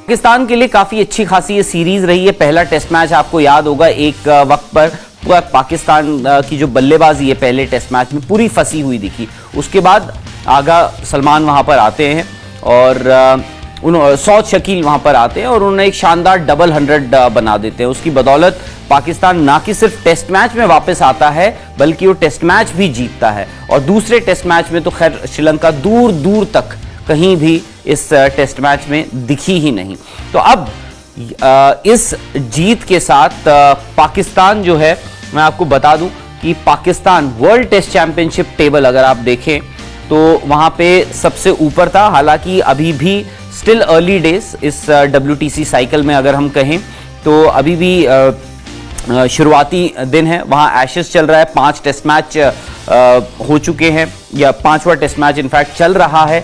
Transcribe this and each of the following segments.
पाकिस्तान के लिए काफी अच्छी खासी ये सीरीज रही है। पहला टेस्ट मैच आपको याद होगा, एक वक्त पर पाकिस्तान की जो बल्लेबाजी है पहले टेस्ट मैच में पूरी फंसी हुई दिखी। उसके बाद आगा सलमान वहां पर आते हैं और सौद शकील वहां पर आते हैं और उन्होंने एक शानदार डबल 100 बना देते हैं। उसकी बदौलत पाकिस्तान ना कि सिर्फ टेस्ट मैच में वापस आता है बल्कि वो टेस्ट मैच भी जीतता है। और दूसरे टेस्ट मैच में तो खैर श्रीलंका दूर दूर तक कहीं भी इस टेस्ट मैच में दिखी ही नहीं। तो अब इस जीत के साथ पाकिस्तान जो है, मैं आपको बता दूं कि Pakistan world test championship table अगर आप देखें तो वहां पे सबसे ऊपर था। हालांकि अभी भी स्टिल अर्ली डेज इस WTC साइकिल में अगर हम कहें तो अभी भी शुरुआती दिन है। वहां एशेस चल रहा है, 5 टेस्ट मैच हो चुके हैं या 5वां टेस्ट मैच इनफैक्ट चल रहा है।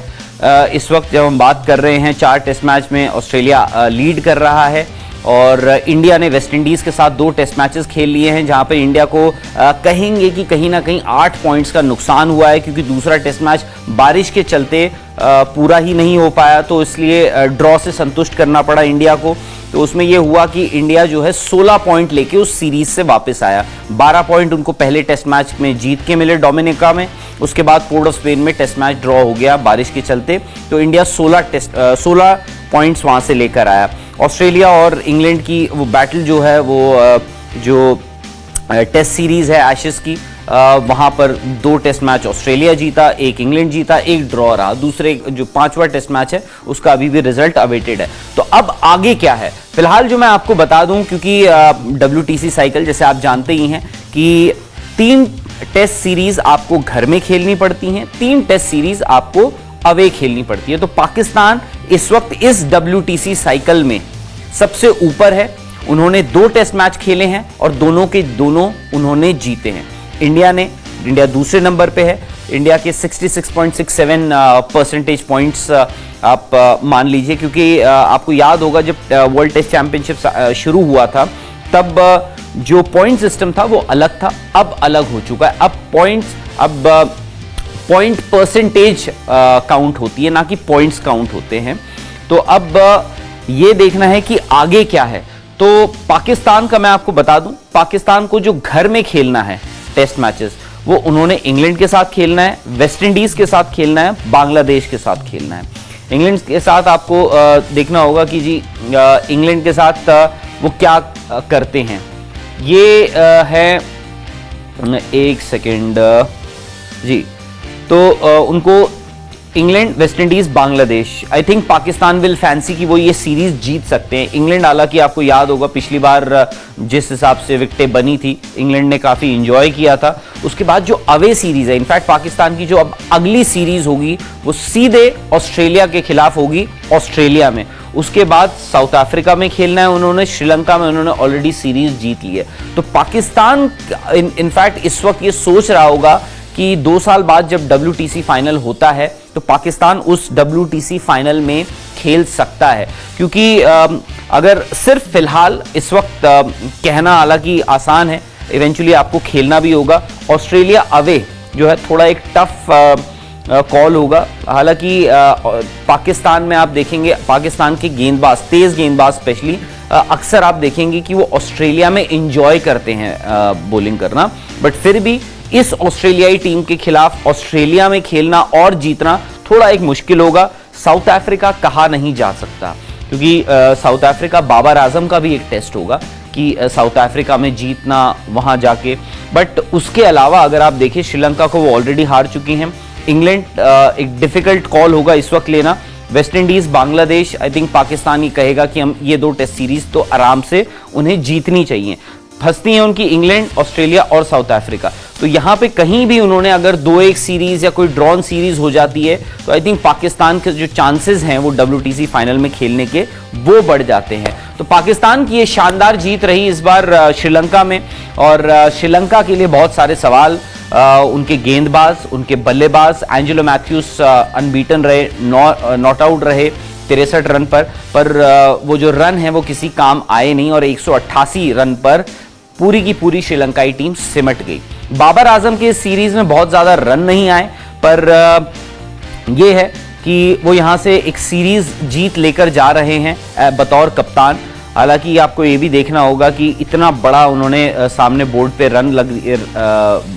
इस वक्त जब हम बात कर रहे हैं 4 टेस्ट मैच में ऑस्ट्रेलिया लीड कर रहा है और इंडिया ने वेस्ट इंडीज के साथ 2 टेस्ट मैचेस खेल लिए हैं, जहां पर इंडिया को कहेंगे कि कहीं ना कहीं 8 पॉइंट्स का नुकसान हुआ है क्योंकि दूसरा टेस्ट मैच बारिश के चलते पूरा ही नहीं हो पाया, तो इसलिए ड्रॉ से संतुष्ट करना पड़ा इंडिया को। तो उसमें यह हुआ कि इंडिया जो है 16 पॉइंट लेके उस सीरीज से वापस आया। 12 पॉइंट उनको पहले टेस्ट मैच में जीत के मिले डोमिनिका में, उसके बाद पोर्ट ऑफ स्पेन में टेस्ट मैच ड्रॉ हो गया बारिश के चलते। तो इंडिया 16 पॉइंट्स वहां से लेकर आया। ऑस्ट्रेलिया और इंग्लैंड की वो बैटल जो है वो जो टेस्ट सीरीज है एशेस की, वहां पर 2 टेस्ट मैच ऑस्ट्रेलिया जीता, 1 इंग्लैंड जीता, 1 ड्रॉ रहा। दूसरे जो 5वां टेस्ट मैच है उसका अभी भी रिजल्ट अवेटेड है। तो अब आगे क्या है फिलहाल जो मैं आपको बता दूं, क्योंकि WTC साइकिल जैसे आप जानते ही हैं कि 3 टेस्ट सीरीज आपको घर में खेलनी पड़ती हैं, 3 टेस्ट सीरीज आपको अवे खेलनी पड़ती है। तो पाकिस्तान इस वक्त इस WTC साइकिल में सबसे ऊपर है। उन्होंने 2 टेस्ट मैच खेले हैं और दोनों के दोनों उन्होंने जीते हैं। इंडिया दूसरे नंबर पे है। इंडिया के 66.67 परसेंटेज पॉइंट्स आप मान लीजिए, क्योंकि आपको याद होगा जब वर्ल्ड टेस्ट चैंपियनशिप शुरू हुआ था तब जो पॉइंट सिस्टम था वो अलग था, अब अलग हो चुका है। अब पॉइंट परसेंटेज काउंट होती है, ना कि पॉइंट्स काउंट होते हैं। तो अब ये देखना है कि आगे क्या है। तो पाकिस्तान का मैं आपको बता दूं, पाकिस्तान को जो घर में खेलना है टेस्ट मैचेस, वो उन्होंने इंग्लैंड के साथ खेलना है, वेस्ट इंडीज के साथ खेलना है, बांग्लादेश के साथ खेलना है। इंग्लैंड के साथ आपको देखना होगा कि जी इंग्लैंड के साथ वो क्या करते हैं। ये है, एक सेकेंड जी, तो उनको England, waste Indies, Bangladesh, I think Pakistan will fancy कि वो ये सीरीज जीत सकते हैं। इंग्लैंड, हालांकि आपको याद होगा पिछली बार जिस हिसाब से विकेटें बनी थी, इंग्लैंड ने काफी एंजॉय किया था। उसके बाद जो अवे सीरीज है, इनफैक्ट पाकिस्तान की जो अब अगली सीरीज होगी वो सीधे ऑस्ट्रेलिया के खिलाफ होगी, ऑस्ट्रेलिया में। उसके बाद साउथ अफ्रीका में खेलना है उन्होंने, श्रीलंका में उन्होंने ऑलरेडी सीरीज जीत ली है। तो पाकिस्तान इनफैक्ट इस वक्त ये सोच रहा होगा कि 2 साल बाद जब WTC फाइनल होता है तो पाकिस्तान उस WTC फाइनल में खेल सकता है। क्योंकि अगर सिर्फ फिलहाल इस वक्त कहना हालांकि आसान है, इवेंचुअली आपको खेलना भी होगा। ऑस्ट्रेलिया अवे जो है थोड़ा एक टफ कॉल होगा। हालांकि पाकिस्तान में आप देखेंगे, पाकिस्तान के गेंदबाज, तेज गेंदबाज स्पेशली, अक्सर आप देखेंगे कि वो ऑस्ट्रेलिया में एंजॉय करते हैं बॉलिंग करना। बट फिर भी इस ऑस्ट्रेलियाई टीम के खिलाफ ऑस्ट्रेलिया में खेलना और जीतना थोड़ा एक मुश्किल होगा। साउथ अफ्रीका कहा नहीं जा सकता, क्योंकि साउथ अफ्रीका बाबर आजम का भी एक टेस्ट होगा कि साउथ अफ्रीका में जीतना वहां जाके। बट उसके अलावा अगर आप देखें, श्रीलंका को वो ऑलरेडी हार चुकी हैं। इंग्लैंड एक डिफिकल्ट कॉल होगा इस वक्त लेना। West Indies, Bangladesh, I think Pakistan ही कहेगा कि हम ये 2 टेस्ट सीरीज तो आराम से उन्हें जीतनी चाहिए। फंसती हैं उनकी इंग्लैंड, ऑस्ट्रेलिया और साउथ अफ्रीका। तो यहां पे कहीं भी उन्होंने अगर 2-1 सीरीज या कोई ड्रॉन सीरीज हो जाती है तो आई थिंक पाकिस्तान के जो चांसेस हैं वो WTC फाइनल में खेलने के, वो बढ़ जाते हैं। तो पाकिस्तान की ये शानदार जीत रही इस बार श्रीलंका में, और श्रीलंका के लिए बहुत सारे सवाल। उनके गेंदबाज, उनके बल्लेबाज एंजेलो मैथ्यूज अनबीटन रहे, नॉट आउट रहे 63 रन पर वो जो रन है वो किसी काम आए नहीं और 188 रन पर पूरी की पूरी श्रीलंकाई टीम सिमट गई। बाबर आजम के सीरीज में बहुत ज्यादा रन नहीं आए, पर यह है कि वो यहाँ से एक सीरीज जीत लेकर जा रहे हैं बतौर कप्तान। हालांकि आपको ये भी देखना होगा कि इतना बड़ा उन्होंने सामने बोर्ड पे रन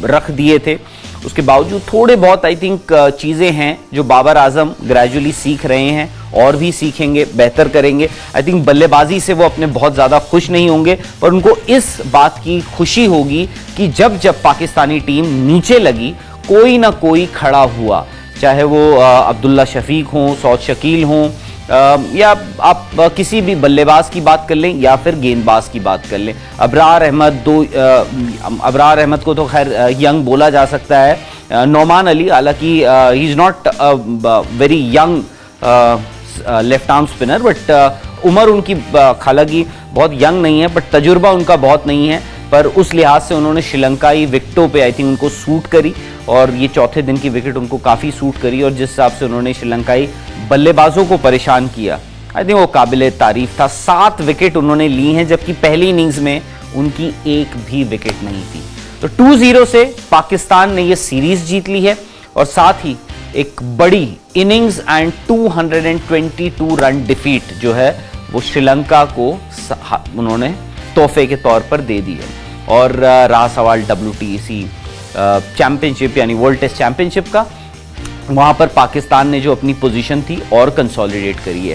रख दिए थे, उसके बावजूद थोड़े बहुत आई थिंक चीज़ें हैं जो बाबर आजम ग्रेजुअली सीख रहे हैं और भी सीखेंगे, बेहतर करेंगे। आई थिंक बल्लेबाजी से वो अपने बहुत ज़्यादा खुश नहीं होंगे, पर उनको इस बात की खुशी होगी कि जब जब पाकिस्तानी टीम नीचे लगी कोई ना कोई खड़ा हुआ, चाहे वो अब्दुल्ला शफीक हों, सौद शकील हों, या आप किसी भी बल्लेबाज की बात कर लें या फिर गेंदबाज की बात कर लें। अबरार अहमद को तो खैर यंग बोला जा सकता है। नौमान अली, हालांकि he is not very young left arm spinner, but उम्र उनकी हालांकि बहुत यंग नहीं है, बट तजुर्बा उनका बहुत नहीं है। पर उस लिहाज से उन्होंने श्रीलंकाई विकेटों पे आई थिंक उनको सूट करी, और ये चौथे दिन की विकेट उनको काफ़ी सूट करी, और जिस हिसाब से उन्होंने श्रीलंकाई बल्लेबाजों को परेशान किया, आई थिंक वो काबिले तारीफ था। 7 विकेट उन्होंने ली हैं, जबकि पहली इनिंग्स में उनकी एक भी विकेट नहीं थी। तो 2-0 से पाकिस्तान ने ये सीरीज जीत ली है, और साथ ही एक बड़ी इनिंग्स एंड 222 रन डिफीट जो है वो श्रीलंका को उन्होंने तोहफे के तौर पर दे दी है। और रहा सवाल WTC चैंपियनशिप यानी वर्ल्ड टेस्ट चैंपियनशिप का, वहां पर पाकिस्तान ने जो अपनी पोजीशन थी और कंसोलिडेट करी है।